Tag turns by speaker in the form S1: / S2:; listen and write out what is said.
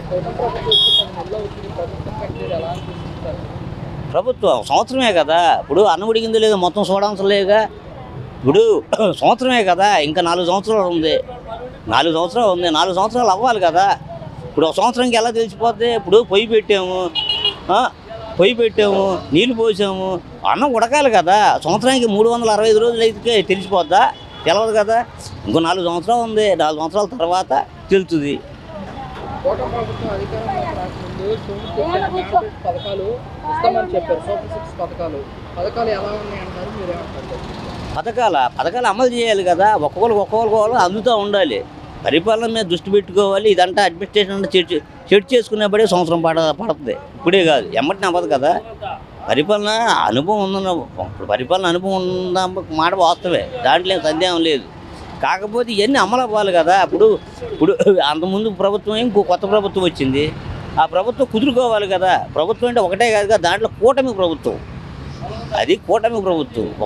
S1: కూటమి ప్రభుత్వం వచ్చి 10 నెలలు అవుతుంది. ప్రభుత్వం పనితీరు ఎలా అనిపిస్తుంది సార్?
S2: ప్రభుత్వం సంవత్సరమే కదా, ఇప్పుడు అన్నం ఉడికిందో లేదో మొత్తం చూడవసరం లేదుగా. ఇప్పుడు సంవత్సరమే కదా, ఇంకా 4 సంవత్సరాలు ఉంది. 4 సంవత్సరాలు ఉంది, 4 సంవత్సరాలు అవ్వాలి కదా. ఇప్పుడు ఒక సంవత్సరానికి ఎలా తెలిసిపోద్ది? ఇప్పుడు పొయ్యి పెట్టాము, పొయ్యి పెట్టాము, నీళ్ళు పోసాము, అన్నం ఉడకాలి కదా. సంవత్సరానికి 365 రోజులు అయితే తెలిసిపోద్దా? తెలవదు కదా. ఇంకో 4 సంవత్సరాలు ఉంది, 4 సంవత్సరాల తర్వాత తెలుస్తుంది.
S1: కూటమి ప్రభుత్వం అధికారంలోకి రాకముందు సోము పథకాలు ఇస్తామని చెప్పారు. సూపర్ 6 పథకాలు ఎలా ఉన్నాయి అంటారు, మీరేమంటారు?
S2: పథకాలు అమలు చేయాలి కదా. ఒక్కొక్కరు అందుతూ ఉండాలి. పరిపాలన మీద దృష్టి పెట్టుకోవాలి. ఇదంతా అడ్మినిస్ట్రేషన్ అంటే చెడు చేసుకునేప్పుడే సంవత్సరం పడుతుంది. ఇప్పుడే కాదు, ఎమ్మటిని అవ్వదు కదా. పరిపాలన అనుభవం ఉందన్న, ఇప్పుడు పరిపాలన అనుభవం ఉన్న మాట వాస్తవే, దాంట్లో ఏం సందేహం లేదు. కాకపోతే ఇవన్నీ అమలు అవ్వాలి కదా. ఇప్పుడు అంతకుముందు ప్రభుత్వం ఇంకో కొత్త ప్రభుత్వం వచ్చింది, ఆ ప్రభుత్వం కుదురుకోవాలి కదా. ప్రభుత్వం అంటే ఒకటే కాదు కదా, దాంట్లో కూటమి ప్రభుత్వం, అది కూటమి ప్రభుత్వం.